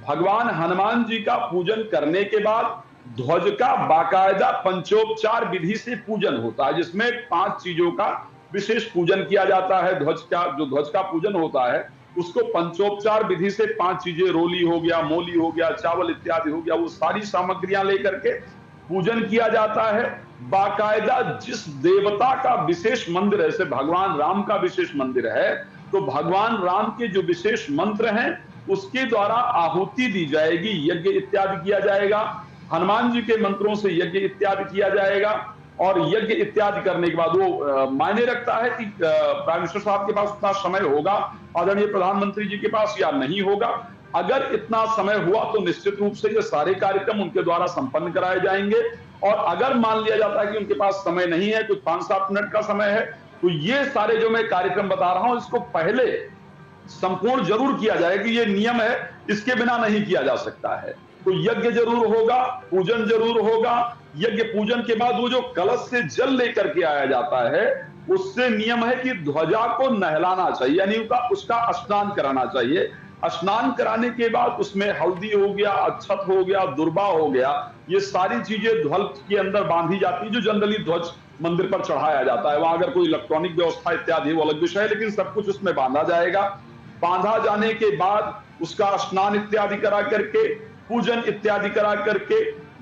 भगवान हनुमान जी का पूजन करने के बाद ध्वज का बाकायदा पंचोपचार विधि से पूजन होता है, जिसमें 5 चीजों का विशेष पूजन किया जाता है। ध्वज का पूजन होता है उसको पंचोपचार विधि से 5 चीजें, रोली हो गया, मोली हो गया, चावल इत्यादि हो गया, वो सारी सामग्रियां लेकर के पूजन किया जाता है। बाकायदा जिस देवता का विशेष मंदिर है, जैसे भगवान राम का विशेष मंदिर है, तो भगवान राम के जो विशेष मंत्र हैं उसके द्वारा आहुति दी जाएगी, यज्ञ इत्यादि किया जाएगा। हनुमान जी के मंत्रों से यज्ञ इत्यादि किया जाएगा और यज्ञ इत्यादि करने के बाद वो मायने रखता है कि प्राइम मिनिस्टर साहब के पास उतना समय होगा, आदरणीय प्रधानमंत्री जी के पास, या नहीं होगा। अगर इतना समय हुआ तो निश्चित रूप से ये सारे कार्यक्रम उनके द्वारा संपन्न कराए जाएंगे। और अगर मान लिया जाता है कि उनके पास समय नहीं है, कुछ 5-7 मिनट का समय है, तो ये सारे जो मैं कार्यक्रम बता रहा हूं इसको पहले संपूर्ण जरूर किया जाए कि ये नियम है, इसके बिना नहीं किया जा सकता है। तो यज्ञ जरूर होगा, पूजन जरूर होगा। यज्ञ पूजन के बाद वो जो कलश से जल लेकर के आया जाता है, उससे नियम है कि ध्वजा को नहलाना चाहिए, यानी उसका स्नान कराना चाहिए। स्नान कराने के बाद उसमें हल्दी हो गया, अक्षत हो गया, दुर्बा हो गया, ये सारी चीजें ध्वज के अंदर बांधी जाती है, जो जनरली ध्वज मंदिर पर चढ़ाया जाता है। वहां अगर कोई इलेक्ट्रॉनिक व्यवस्था इत्यादि वो अलग विषय है, लेकिन सब कुछ उसमें बांधा जाएगा। बांधा जाने के बाद उसका स्नान इत्यादि करा करके, पूजन इत्यादि करा करके,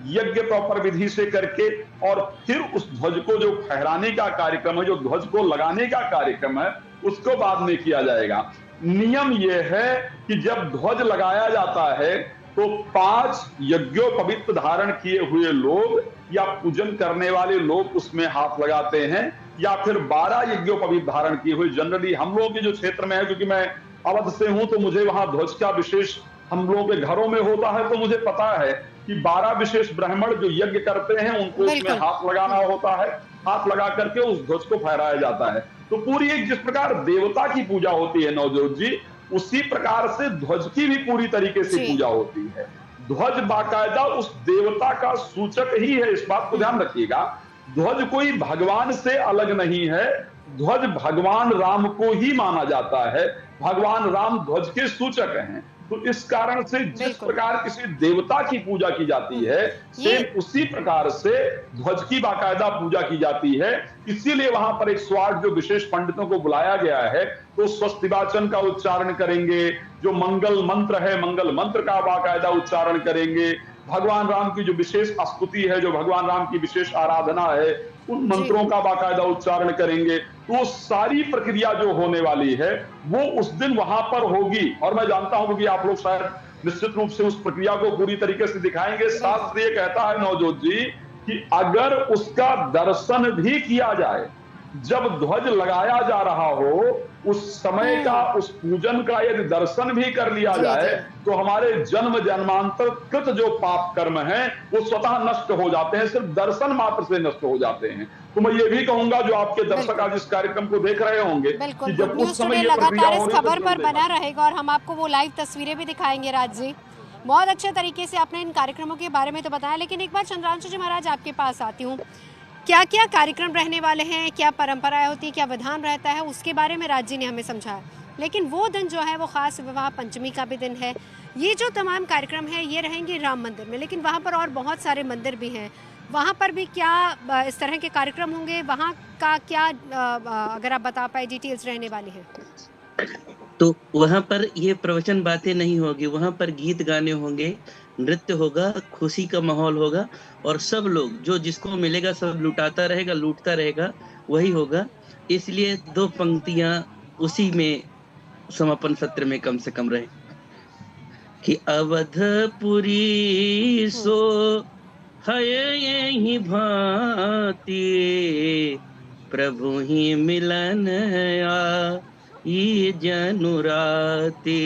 यज्ञ प्रॉपर विधि से करके, और फिर उस ध्वज को जो फहराने का कार्यक्रम है, जो ध्वज को लगाने का कार्यक्रम है, उसको बाद में किया जाएगा। नियम यह है कि जब ध्वज लगाया जाता है तो 5 यज्ञोपवीत धारण किए हुए लोग या पूजन करने वाले लोग उसमें हाथ लगाते हैं, या फिर 12 यज्ञोपवीत धारण किए हुए, जनरली हम लोगों के जो क्षेत्र में है, क्योंकि मैं अवध से हूं तो मुझे वहां ध्वज का विशेष हम लोगों के घरों में होता है, तो मुझे पता है कि 12 विशेष ब्राह्मण जो यज्ञ करते हैं उनको उसमें हाथ लगाना होता है। हाथ लगा करके उस ध्वज को फहराया जाता है। तो पूरी एक जिस प्रकार देवता की पूजा होती है नवजोत जी, उसी प्रकार से ध्वज की भी पूरी तरीके से पूजा होती है। ध्वज बाकायदा उस देवता का सूचक ही है, इस बात को ध्यान रखिएगा। ध्वज कोई भगवान से अलग नहीं है, ध्वज भगवान राम को ही माना जाता है। भगवान राम ध्वज के सूचक हैं। तो इस कारण से जिस प्रकार किसी देवता की पूजा की जाती है, सेम उसी प्रकार से ध्वज की बाकायदा पूजा की जाती है। इसीलिए वहां पर 108 जो विशेष पंडितों को बुलाया गया है, तो स्वस्तिवाचन का उच्चारण करेंगे, जो मंगल मंत्र है मंगल मंत्र का बाकायदा उच्चारण करेंगे, भगवान राम की जो विशेष स्तुति है, जो भगवान राम की विशेष आराधना है, उन मंत्रों का बाकायदा उच्चारण करेंगे। तो सारी प्रक्रिया जो होने वाली है वो उस दिन वहां पर होगी। और मैं जानता हूं कि आप लोग शायद निश्चित रूप से उस प्रक्रिया को पूरी तरीके से दिखाएंगे। शास्त्र ये कहता है नवजोत जी कि अगर उसका दर्शन भी किया जाए, जब ध्वज लगाया जा रहा हो उस समय का, उस पूजन का यदि दर्शन भी कर लिया जाए, तो हमारे जन्म जन्मांतर कृत जो पाप कर्म हैं वो स्वतः नष्ट हो जाते हैं, सिर्फ दर्शन मात्र से नष्ट हो जाते हैं। तो मैं ये भी कहूंगा जो आपके दर्शक आज इस कार्यक्रम को देख रहे होंगे कि जब उस समय ये लगातार इस खबर पर बना रहेगा और हम आपको वो लाइव तस्वीरें भी दिखाएंगे। राज जी, बहुत अच्छे तरीके से आपने इन कार्यक्रमों के बारे में तो बताया, लेकिन एक बार चंद्रांशु जी महाराज आपके पास आती हूँ। क्या क्या कार्यक्रम रहने वाले हैं, क्या परंपराएं होती है, क्या विधान रहता है, उसके बारे में राज जी ने हमें समझाया। लेकिन वो दिन जो है वो खास विवाह पंचमी का भी दिन है। ये जो तमाम कार्यक्रम है ये रहेंगे राम मंदिर में, लेकिन वहाँ पर और बहुत सारे मंदिर भी हैं। वहाँ पर भी क्या इस तरह के कार्यक्रम होंगे, वहाँ का क्या अगर आप बता पाए डिटेल्स रहने वाली है? तो वहाँ पर ये प्रवचन बातें नहीं होगी, वहाँ पर गीत गाने होंगे, नृत्य होगा, खुशी का माहौल होगा, और सब लोग जो जिसको मिलेगा सब लुटाता रहेगा, लूटता रहेगा, वही होगा। इसलिए 2 पंक्तियां उसी में समापन सत्र में कम से कम रहे कि अवधपुरी सो है यही भांति, प्रभु ही मिलन आई जनुराती,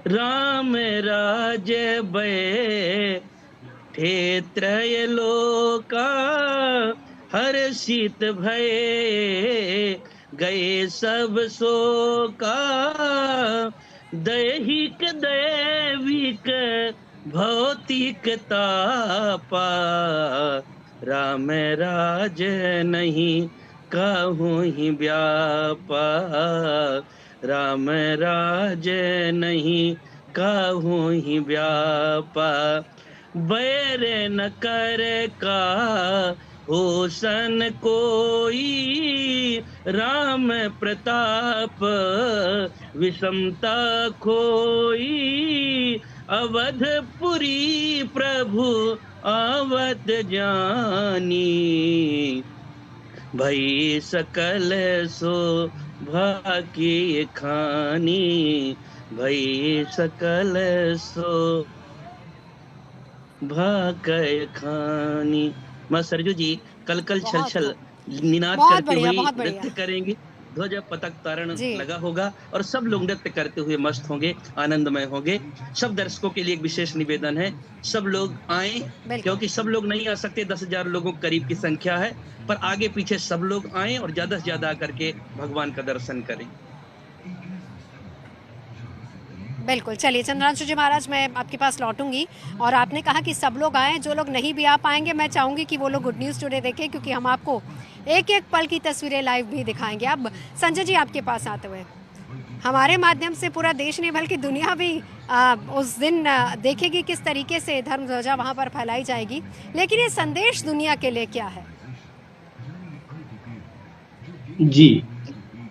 राम राज बैठे उठे त्रय लोका हर्षित भये, गए सब शोका दैहिक दैविक भौतिक तापा, राम राज नहीं कहूँ ही व्यापा, राम राज नहीं कहूँ ही व्यापा, बैर न कर का होसन कोई, राम प्रताप विषमता खोई, अवधपुरी प्रभु आवत जानी, भई सकल शोभा की खानी, भई सकल शोभा की खानी। माँ सरजू जी कल कल छल छल निनाद बहुत करते बढ़िया, हुए बहुत बढ़िया। नृत्य करेंगे, ध्वज पताक तारण जी। लगा होगा और सब लोग नृत्य करते हुए मस्त होंगे, आनंदमय होंगे। सब दर्शकों के लिए एक विशेष निवेदन है, सब लोग आए, बिल्कुल। क्योंकि सब लोग नहीं आ सकते, 10,000 लोगों के करीब की संख्या है, पर आगे पीछे सब लोग आए और ज्यादा से ज्यादा आकर के भगवान का दर्शन करें। बिल्कुल, चलिए चंद्रांशु जी महाराज, मैं आपके पास लौटूंगी। और आपने कहा कि सब लोग आएँ, जो लोग नहीं भी आ पाएंगे मैं चाहूँगी कि वो लोग गुड न्यूज़ टुडे देखें, क्योंकि हम आपको एक एक पल की तस्वीरें लाइव भी दिखाएंगे। अब संजय जी आपके पास आते हुए, हमारे माध्यम से पूरा देश नहीं बल्कि दुनिया भी उस दिन देखेगी किस तरीके से धर्म ध्वजा वहाँ पर फैलाई जाएगी, लेकिन ये संदेश दुनिया के लिए क्या है? जी,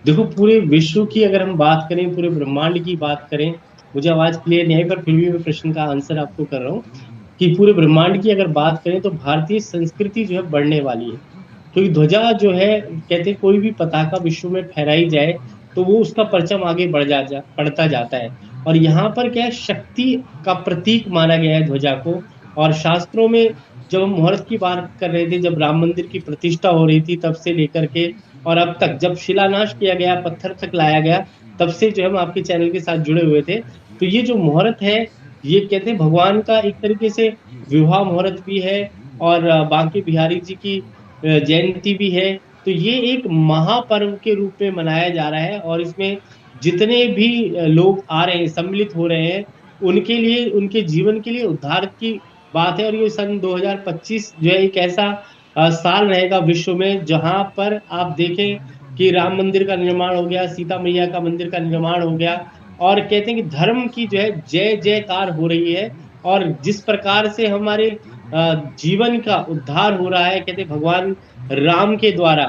देखो पूरे विश्व की अगर हम बात करें, पूरे ब्रह्मांड की बात करें, मुझे आवाज क्लियर नहीं आई पर फिर भी मैं प्रश्न का आंसर आपको कर रहा हूँ कि पूरे ब्रह्मांड की अगर बात करें तो भारतीय संस्कृति जो है बढ़ने वाली है, क्योंकि ध्वजा जो है, कहते हैं कोई भी पताका विश्व में फहराई जाए तो वो उसका परचम आगे बढ़ता जाता है। और यहाँ पर क्या है, शक्ति का प्रतीक माना गया है ध्वजा को। और शास्त्रों में जब हम मुहूर्त की बात कर रहे थे, जब राम मंदिर की प्रतिष्ठा हो रही थी, तब से लेकर के और अब तक जब शिलान्यास किया गया, पत्थर तक लाया गया, तब से जो हम आपके चैनल के साथ जुड़े हुए थे। तो ये जो मुहूर्त है, ये कहते हैं भगवान का एक तरीके से विवाह मुहूर्त भी है और बांके बिहारी जी की जयंती भी है। तो ये एक महापर्व के रूप में मनाया जा रहा है और इसमें जितने भी लोग आ रहे हैं, सम्मिलित हो रहे हैं, उनके लिए, उनके जीवन के लिए उद्धार की बात है। और ये सन 2025 जो है एक ऐसा साल रहेगा विश्व में जहां पर आप देखें कि राम मंदिर का निर्माण हो गया, सीता मैया का मंदिर का निर्माण हो गया और कहते हैं कि धर्म की जो है जय जयकार हो रही है। और जिस प्रकार से हमारे जीवन का उद्धार हो रहा है, कहते हैं भगवान राम के द्वारा,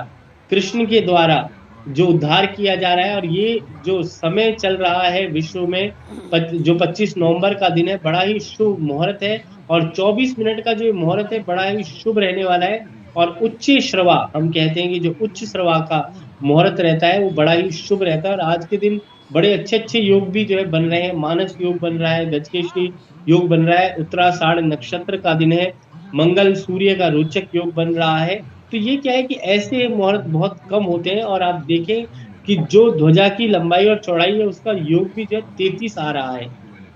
कृष्ण के द्वारा जो उद्धार किया जा रहा है। और ये जो समय चल रहा है विश्व में, जो 25 नवंबर का दिन है, बड़ा ही शुभ मुहूर्त है। और 24 मिनट का जो मुहूर्त है बड़ा ही शुभ रहने वाला है। और उच्च श्रवा, हम कहते हैं कि जो उच्च श्रवा का मुहूर्त रहता है वो बड़ा ही शुभ रहता है। और आज के दिन बड़े अच्छे अच्छे योग भी जो है बन रहे हैं, मानस योग बन रहा है, गजकेशरी योग बन रहा है, उत्तराषाढ़ नक्षत्र का दिन है, मंगल सूर्य का रोचक योग बन रहा है। तो ये क्या है कि ऐसे मुहूर्त बहुत कम होते हैं। और आप देखें कि जो ध्वजा की लंबाई और चौड़ाई है उसका योग भी जो है 33 आ रहा है।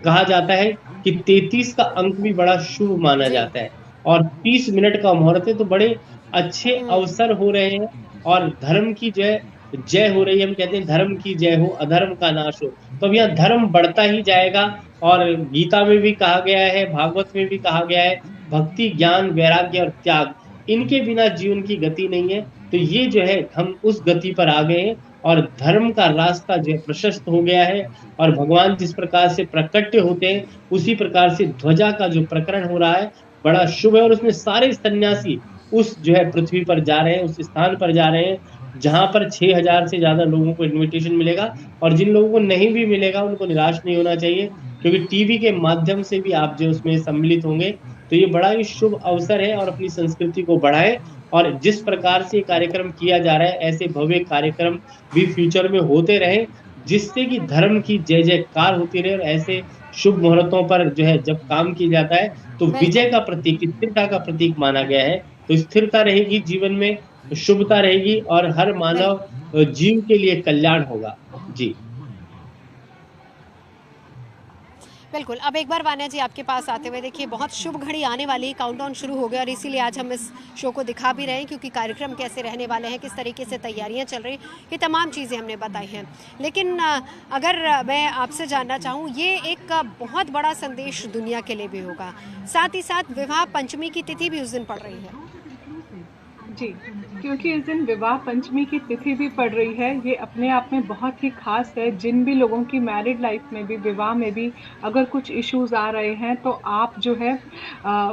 कहा जाता है कि 33 का अंक भी बड़ा शुभ माना जाता है। और 30 मिनट का मुहूर्त है, तो बड़े अच्छे अवसर हो रहे हैं और धर्म की जय हो रही है। हम कहते हैं धर्म की जय हो, अधर्म का नाश हो। तो अब यहाँ धर्म बढ़ता ही जाएगा। और गीता में भी कहा गया है, भागवत में भी कहा गया है, भक्ति, ज्ञान, वैराग्य और त्याग, इनके बिना जीवन की गति नहीं है। तो ये जो है हम उस गति पर आ गए हैं और धर्म का रास्ता जो है प्रशस्त हो गया है। और भगवान जिस प्रकार से प्रकट होते हैं उसी प्रकार से ध्वजा का जो प्रकरण हो रहा है बड़ा शुभ है। और उसमें सारे सन्यासी उस जो है पृथ्वी पर जा रहे हैं, उस स्थान पर जा रहे हैं जहां पर 6000 से ज्यादा लोगों को इनविटेशन मिलेगा। और जिन लोगों को नहीं भी मिलेगा उनको निराश नहीं होना चाहिए, क्योंकि टीवी के माध्यम से भी आप जो उसमें सम्मिलित होंगे। तो ये बड़ा ही शुभ अवसर है और अपनी संस्कृति को बढ़ाएं। और जिस प्रकार से कार्यक्रम किया जा रहा है, ऐसे भव्य कार्यक्रम भी फ्यूचर में होते रहे, जिससे कि धर्म की जय जयकार होती रहे। और ऐसे शुभ मुहूर्तों पर जो है जब काम किया जाता है तो विजय का प्रतीक, स्थिरता का प्रतीक माना गया है। तो स्थिरता रहेगी जीवन में, शुभता रहेगी और हर मानव जीव के लिए कल्याण होगा। जी बिल्कुल। अब एक बार वान्या जी आपके पास आते हुए, देखिए बहुत शुभ घड़ी आने वाली है, काउंटडाउन शुरू हो गया और इसीलिए आज हम इस शो को दिखा भी रहे हैं, क्योंकि कार्यक्रम कैसे रहने वाले हैं, किस तरीके से तैयारियां चल रही, ये तमाम चीज़ें हमने बताई हैं। लेकिन अगर मैं आपसे जानना चाहूँ, ये एक बहुत बड़ा संदेश दुनिया के लिए भी होगा, साथ ही साथ विवाह पंचमी की तिथि भी उस दिन पड़ रही है। जी, क्योंकि इस दिन विवाह पंचमी की तिथि भी पड़ रही है, ये अपने आप में बहुत ही ख़ास है। जिन भी लोगों की मैरिड लाइफ में भी, विवाह में भी अगर कुछ इश्यूज़ आ रहे हैं, तो आप जो है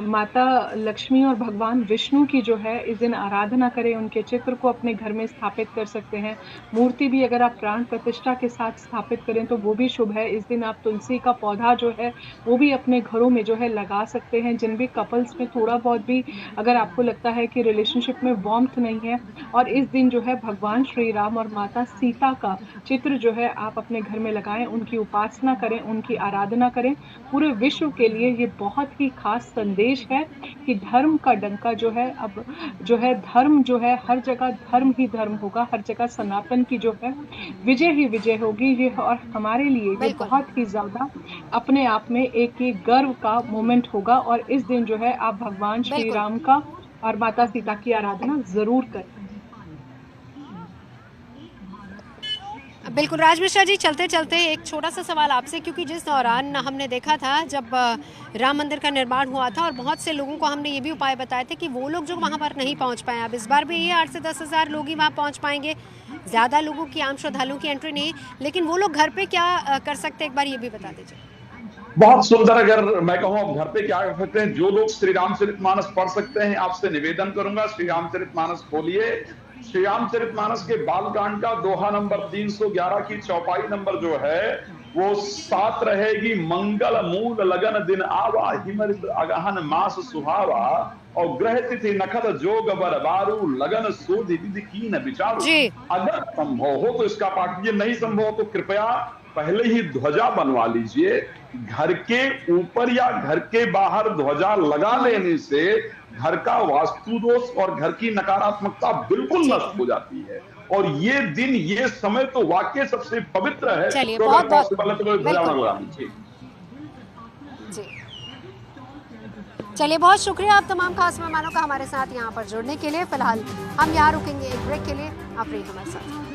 माता लक्ष्मी और भगवान विष्णु की जो है इस दिन आराधना करें, उनके चित्र को अपने घर में स्थापित कर सकते हैं। मूर्ति भी अगर आप प्राण प्रतिष्ठा के साथ स्थापित करें तो वो भी शुभ है। इस दिन आप तुलसी का पौधा जो है वो भी अपने घरों में जो है लगा सकते हैं। जिन भी कपल्स में थोड़ा बहुत भी अगर आपको लगता है कि रिलेशनशिप में वार्मथ नहीं है, और इस दिन जो है भगवान श्री राम और माता सीता का चित्र जो है आप अपने घर में लगाएं, उनकी उपासना करें, उनकी आराधना करें। पूरे विश्व के लिए ये बहुत ही खास संदेश है कि धर्म का डंका जो है, अब जो है धर्म जो है हर जगह धर्म ही धर्म होगा, हर जगह सनातन की जो है विजय ही विजय होगी। ये और हमारे लिए ये बहुत ही ज्यादा अपने आप में एक ये गर्व का मोमेंट होगा। और इस दिन जो है आप भगवान श्री राम का और माता सीता की आराधना जरूर करें। बिल्कुल। राज मिश्रा जी, चलते चलते एक छोटा सा सवाल आपसे, क्योंकि जिस दौरान हमने देखा था जब राम मंदिर का निर्माण हुआ था और बहुत से लोगों को हमने ये भी उपाय बताए थे कि वो लोग जो वहाँ पर नहीं पहुँच पाए, अब इस बार भी ये 8 से 10 हज़ार लोग ही वहाँ पहुँच पाएंगे, ज़्यादा लोगों की, आम श्रद्धालुओं की एंट्री नहीं, लेकिन वो लोग घर पे क्या कर सकते हैं, एक बार ये भी बता दीजिए। बहुत सुंदर। अगर मैं कहूँ घर पे क्या कर सकते हैं, जो लोग श्री रामचरितमानस पढ़ सकते हैं, आपसे निवेदन करूंगा श्री रामचरितमानस खोलिए। श्री रामचरितमानस के बालकांड का दोहा नंबर 311 की चौपाई नंबर जो है वो 7 रहेगी। मंगल मूल लगन दिन आवा, हिमरित अगहन मास सुहावा, और ग्रह तिथि नखत जोग बर बारू, लगन सोधि विधि कीन विचारू। अगर संभव हो तो इसका पाठ कीजिए, नहीं संभव हो तो कृपया पहले ही ध्वजा बनवा लीजिए। घर के ऊपर या घर के बाहर ध्वजा लगा लेने से घर का वास्तु दोष और घर की नकारात्मकता बिल्कुल नष्ट हो जाती है। और ये दिन, ये समय तो वाकई सबसे पवित्र है। चलिए, तो बहुत अगर पॉसिबल है तो ध्वजा लगा लीजिए। चलिए, बहुत शुक्रिया आप तमाम खास मेहमानों का हमारे साथ यहाँ पर जुड़ने के लिए। फिलहाल हम यहाँ रुकेंगे एक ब्रेक के लिए, आप रहिए हमारे साथ।